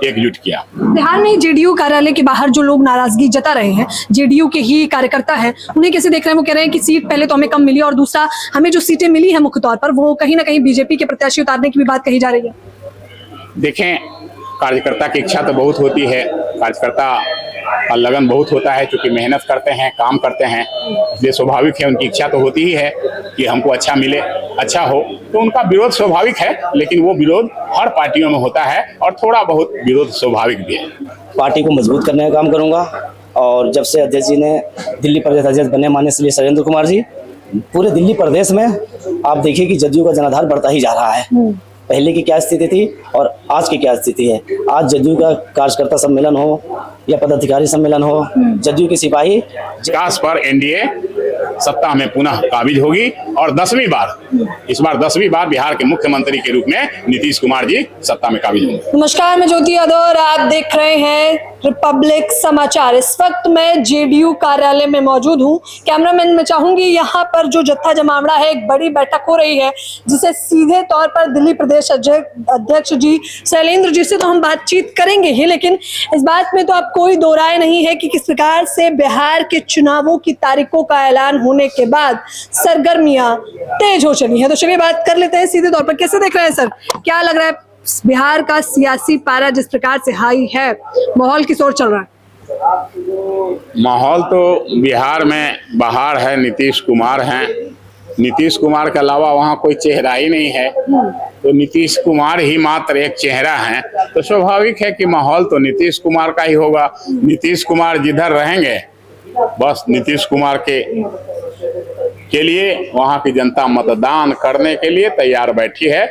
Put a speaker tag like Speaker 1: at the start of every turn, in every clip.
Speaker 1: एकजुट किया।
Speaker 2: बिहार में जेडीयू कार्यालय के बाहर जो लोग नाराजगी जता रहे हैं, जेडीयू के ही कार्यकर्ता हैं, उन्हें कैसे देख रहे हैं? वो कह रहे हैं कि सीट पहले तो हमें कम मिली और दूसरा हमें जो सीटें मिली है मुख्य तौर पर वो कहीं ना कहीं बीजेपी के प्रत्याशी उतारने की भी बात कही जा रही है।
Speaker 1: देखें, कार्यकर्ता की इच्छा तो बहुत होती है, कार्यकर्ता का लगन बहुत होता है, क्योंकि मेहनत करते हैं, काम करते हैं, इसलिए स्वाभाविक है उनकी इच्छा तो होती ही है कि हमको अच्छा मिले, अच्छा हो। तो उनका विरोध स्वाभाविक है, लेकिन वो विरोध हर पार्टियों में होता है और थोड़ा बहुत विरोध स्वाभाविक भी है।
Speaker 3: पार्टी को मजबूत करने का काम करूंगा और जब से अध्यक्ष जी ने दिल्ली प्रदेश अध्यक्ष बने माननीय श्री शैलेंद्र कुमार जी, पूरे दिल्ली प्रदेश में आप देखिए कि जदयू का जनाधार बढ़ता ही जा रहा है। पहले की क्या स्थिति थी और आज की क्या स्थिति है। आज जदयू का कार्यकर्ता सम्मेलन हो या पदाधिकारी सम्मेलन हो, जदयू के सिपाही
Speaker 1: विकास पर एनडीए सत्ता में पुनः काबिज होगी और 10वीं बार, इस बार 10वीं बार बिहार के मुख्यमंत्री के रूप में नीतीश कुमार जी सत्ता में काबिज होंगे।
Speaker 2: नमस्कार, मैं ज्योति यादव और आप देख रहे हैं रिपब्लिक समाचार। इस वक्त मैं जेडीयू कार्यालय में मौजूद हूं। कैमरामैन मैं चाहूंगी यहाँ पर जो जत्था जमावड़ा है, एक बड़ी बैठक हो रही है जिसे सीधे तौर पर दिल्ली प्रदेश अध्यक्ष जी शैलेंद्र जी से तो हम बातचीत करेंगे ही, लेकिन इस बात में तो आप कोई दो राय नहीं है कि किस प्रकार से बिहार के चुनावों की तारीखों का ऐलान होने के बाद सरगर्मियां तेज हो चली हैं। तो चलिए बात कर लेते हैं सीधे तौर पर। कैसे देख रहे हैं सर, क्या लग रहा है बिहार का सियासी पारा जिस प्रकार से हाई है, माहौल किस ओर चल रहा है?
Speaker 1: माहौल तो बिहार में बाहर है, नीतीश कुमार हैं। नीतीश कुमार के अलावा वहाँ कोई चेहरा ही नहीं है, तो नीतीश कुमार ही मात्र एक चेहरा है। तो स्वाभाविक है कि माहौल तो नीतीश कुमार का ही होगा। नीतीश कुमार जिधर रहेंगे, बस नीतीश कुमार के लिए वहाँ की जनता मतदान करने के लिए तैयार बैठी है।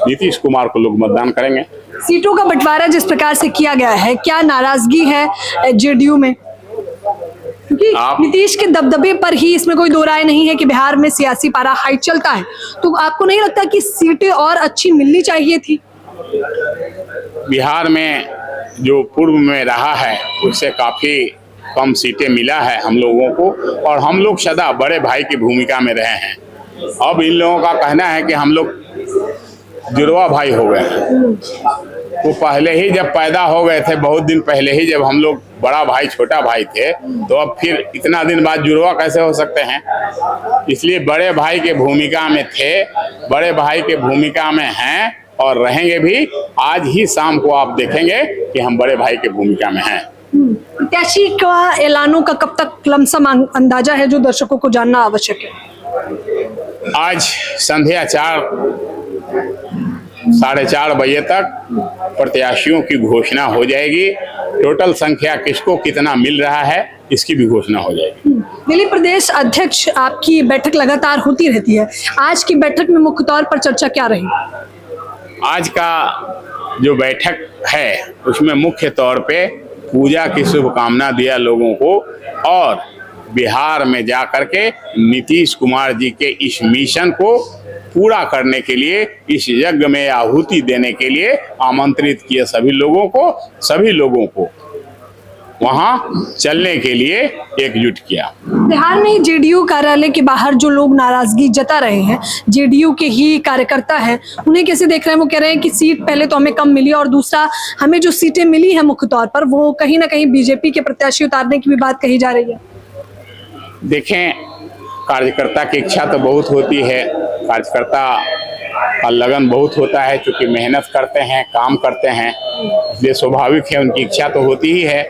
Speaker 1: नीतीश कुमार को लोग मतदान करेंगे।
Speaker 2: सीटों का बंटवारा जिस प्रकार से किया गया है, क्या नाराजगी है जेडीयू में? क्योंकि नीतीश के दबदबे पर ही इसमें कोई दो राय नहीं है कि बिहार में सियासी पारा हाई चलता है, तो आपको नहीं लगता कि सीटें और अच्छी मिलनी चाहिए थी?
Speaker 1: बिहार में जो पूर्व में रहा है उससे काफी कम सीटें मिला है हम लोगों को, और हम लोग सदा बड़े भाई की भूमिका में रहे हैं। अब इन लोगों का कहना है कि हम लोग जुड़वा भाई हो गए हैं। तो पहले ही जब पैदा हो गए थे, बहुत दिन पहले ही जब हम लोग बड़ा भाई छोटा भाई थे, तो अब फिर इतना दिन बाद जुड़वा कैसे हो सकते हैं? इसलिए बड़े भाई के भूमिका में थे, बड़े भाई के भूमिका में हैं और रहेंगे भी। आज ही शाम को आप देखेंगे कि हम बड़े भाई के भूमिका में हैं।
Speaker 2: प्रत्याशी का ऐलानों का कब तक लमसम अंदाजा है जो दर्शकों को जानना आवश्यक है?
Speaker 1: आज संध्या 4-4:30 बजे तक प्रत्याशियों की घोषणा हो जाएगी। टोटल संख्या किसको कितना मिल रहा है इसकी भी घोषणा हो जाएगी।
Speaker 2: दिल्ली प्रदेश अध्यक्ष, आपकी बैठक लगातार होती रहती है, आज की बैठक में मुख्य तौर पर चर्चा क्या रही?
Speaker 1: आज का जो बैठक है उसमें मुख्य तौर पे पूजा की शुभकामना दिया लोगों को, और बिहार में जा करके नीतीश कुमार जी के इस मिशन को पूरा करने के लिए, इस यज्ञ में आहुति देने के लिए आमंत्रित किए सभी लोगों को वहां चलने के लिए एकजुट किया।
Speaker 2: बिहार में जेडीयू कार्यालय के बाहर जो लोग नाराजगी जता रहे हैं, जेडीयू के ही कार्यकर्ता हैं, उन्हें कैसे देख रहे हैं? वो कह रहे हैं कि सीट पहले तो हमें कम मिली और दूसरा हमें जो सीटें मिली है मुख्य तौर पर वो कहीं ना कहीं बीजेपी के प्रत्याशी उतारने की भी बात कही जा रही है।
Speaker 1: देखें, कार्यकर्ता की इच्छा तो बहुत होती है, कार्यकर्ता का लगन बहुत होता है, क्योंकि मेहनत करते हैं, काम करते हैं, इसलिए स्वाभाविक है उनकी इच्छा तो होती ही है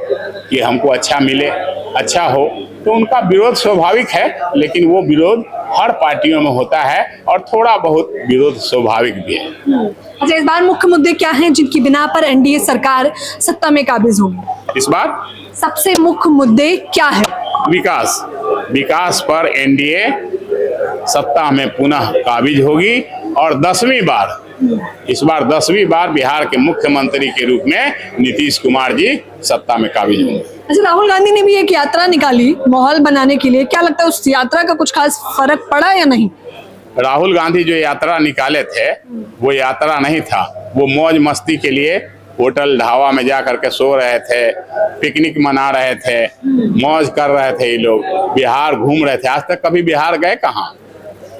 Speaker 1: कि हमको अच्छा मिले, अच्छा हो। तो उनका विरोध स्वाभाविक है, लेकिन वो विरोध हर पार्टियों में होता है और थोड़ा बहुत विरोध स्वाभाविक भी है।
Speaker 2: अच्छा, इस बार मुख्य मुद्दे क्या हैं जिनकी बिना पर एनडीए सरकार सत्ता में काबिज होगी?
Speaker 1: इस बार
Speaker 2: सबसे मुख्य मुद्दे क्या है?
Speaker 1: विकास पर एनडीए सत्ता में पुनः काबिज होगी और 10वीं बार, इस बार 10वीं बार बिहार के मुख्यमंत्री के रूप में नीतीश कुमार जी सत्ता में काबिज होंगे।
Speaker 2: अच्छा, राहुल गांधी ने भी एक यात्रा निकाली माहौल बनाने के लिए, क्या लगता है उस यात्रा का कुछ खास फर्क पड़ा या नहीं?
Speaker 1: राहुल गांधी जो यात्रा निकाले थे वो यात्रा नहीं था, वो मौज मस्ती के लिए होटल ढाबा में जा करके सो रहे थे, पिकनिक मना रहे थे, मौज कर रहे थे। ये लोग बिहार घूम रहे थे। आज तक कभी बिहार गए कहाँ?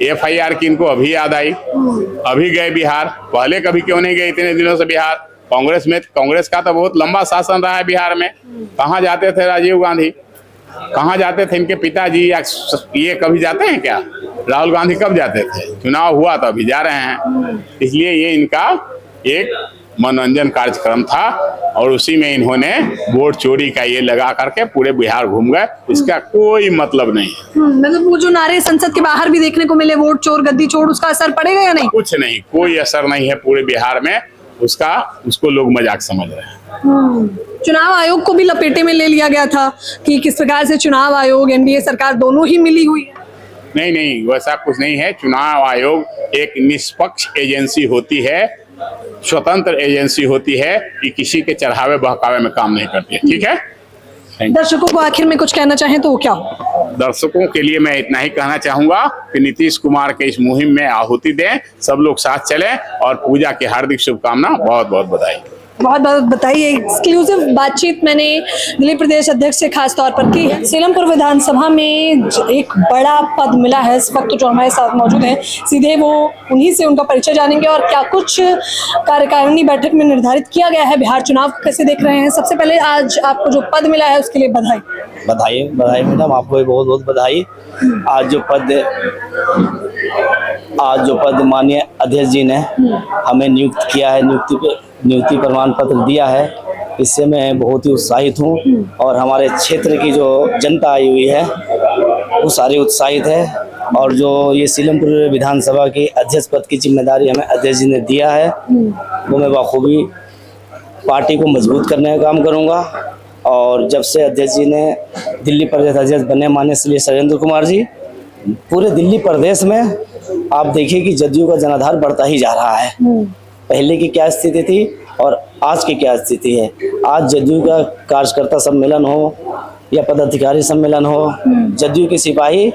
Speaker 1: FIR की इनको अभी याद आई, अभी गए बिहार, पहले कभी क्यों नहीं गए इतने दिनों से बिहार? कांग्रेस का तो बहुत लंबा शासन रहा है बिहार में। कहाँ जाते थे राजीव गांधी, कहाँ जाते थे इनके पिताजी, या ये कभी जाते हैं क्या? राहुल गांधी कब जाते थे? चुनाव हुआ तो अभी जा रहे हैं। इसलिए ये इनका एक मनोरंजन कार्यक्रम था और उसी में इन्होंने वोट चोरी का ये लगा करके पूरे बिहार घूम गए। इसका कोई मतलब नहीं है।
Speaker 2: मतलब वो जो नारे संसद के बाहर भी देखने को मिले, वोट चोर गद्दी चोर, उसका असर पड़ेगा या नहीं?
Speaker 1: कुछ नहीं, कोई असर नहीं है पूरे बिहार में उसका। उसको लोग मजाक समझ रहे हैं।
Speaker 2: चुनाव आयोग को भी लपेटे में ले लिया गया था कि किस प्रकार से चुनाव आयोग एनडीए सरकार दोनों ही मिली हुई है।
Speaker 1: नहीं, वैसा कुछ नहीं है। चुनाव आयोग एक निष्पक्ष एजेंसी होती है, स्वतंत्र एजेंसी होती है कि किसी के चढ़ावे बहकावे में काम नहीं करती है। ठीक है।
Speaker 2: दर्शकों को आखिर में कुछ कहना चाहें तो वो क्या हो?
Speaker 1: दर्शकों के लिए मैं इतना ही कहना चाहूंगा कि नीतीश कुमार के इस मुहिम में आहुति दें, सब लोग साथ चलें और पूजा की हार्दिक शुभकामना, बहुत बहुत बधाई।
Speaker 2: बहुत बहुत बताइए। एक्सक्लूसिव बातचीत मैंने दिल्ली प्रदेश अध्यक्ष से खास तौर पर की है। सीलमपुर विधानसभा में एक बड़ा पद मिला है, इस वक्त जो हमारे साथ मौजूद हैं, सीधे वो उन्हीं से उनका परिचय जानेंगे और क्या कुछ कार्यकारिणी बैठक में निर्धारित किया गया है, बिहार चुनाव को कैसे देख रहे हैं। सबसे पहले आज आपको जो पद मिला है उसके लिए बधाई।
Speaker 3: बधाई मैडम, आपको भी बहुत बहुत बधाई। आज जो पद माननीय अध्यक्ष जी ने हमें नियुक्त किया है, नियुक्ति प्रमाण पत्र दिया है, इससे मैं बहुत ही उत्साहित हूँ और हमारे क्षेत्र की जो जनता आई हुई है वो सारी उत्साहित है। और जो ये सीलमपुर विधानसभा की अध्यक्ष पद की जिम्मेदारी हमें अध्यक्ष जी ने दिया है, वो मैं बखूबी पार्टी को मजबूत करने का काम करूँगा। और जब से अध्यक्ष जी ने दिल्ली प्रदेश अध्यक्ष बने माननीय श्री शैलेंद्र कुमार जी, पूरे दिल्ली प्रदेश में आप देखिए कि जदयू का जनाधार बढ़ता ही जा रहा है। पहले की क्या स्थिति थी और आज की क्या स्थिति है। आज जदयू का कार्यकर्ता सम्मेलन हो या पदाधिकारी सम्मेलन हो, जदयू के सिपाही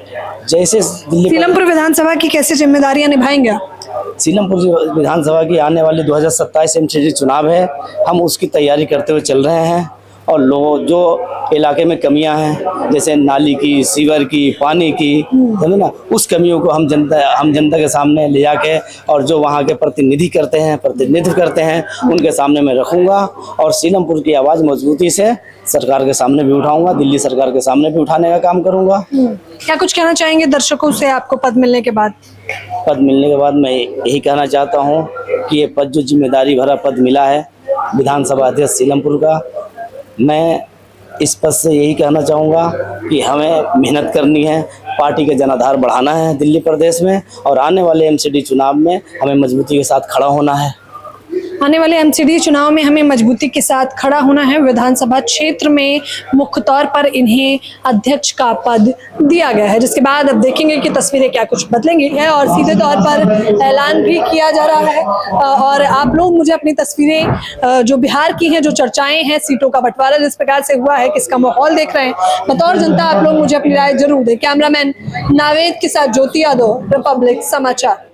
Speaker 3: जैसे
Speaker 2: सीलमपुर विधानसभा की कैसे जिम्मेदारियां निभाएंगे?
Speaker 3: सीलमपुर विधानसभा की आने वाली 2027 एमसीडी चुनाव है, हम उसकी तैयारी करते हुए चल रहे हैं। और जो इलाके में कमियां हैं, जैसे नाली की, सीवर की, पानी की, समझे ना, उस कमियों को हम जनता के सामने ले जाके और जो वहाँ के प्रतिनिधित्व करते हैं उनके सामने मैं रखूँगा और सीलमपुर की आवाज़ मजबूती से सरकार के सामने भी उठाऊँगा, दिल्ली सरकार के सामने भी उठाने का काम करूँगा।
Speaker 2: क्या कुछ कहना चाहेंगे दर्शकों से आपको पद मिलने के बाद?
Speaker 3: पद मिलने के बाद मैं यही कहना चाहता हूँ कि ये पद जो जिम्मेदारी भरा पद मिला है विधानसभा अध्यक्ष सीलमपुर का, मैं इस पद से यही कहना चाहूँगा कि हमें मेहनत करनी है, पार्टी का जनाधार बढ़ाना है दिल्ली प्रदेश में और आने वाले एमसीडी चुनाव में हमें मजबूती के साथ खड़ा होना है।
Speaker 2: आने वाले एमसीडी चुनाव में हमें मजबूती के साथ खड़ा होना है। विधानसभा क्षेत्र में मुख्य तौर पर इन्हें अध्यक्ष का पद दिया गया है, जिसके बाद अब देखेंगे कि तस्वीरें क्या कुछ बदलेंगी है और सीधे तौर पर ऐलान भी किया जा रहा है। और आप लोग मुझे अपनी तस्वीरें जो बिहार की हैं, जो चर्चाएं हैं, सीटों का बंटवारा जिस प्रकार से हुआ है, किसका माहौल देख रहे हैं, बतौर जनता आप लोग मुझे अपनी राय जरूर दें। कैमरामैन नावेद के साथ ज्योति यादव, रिपब्लिक समाचार।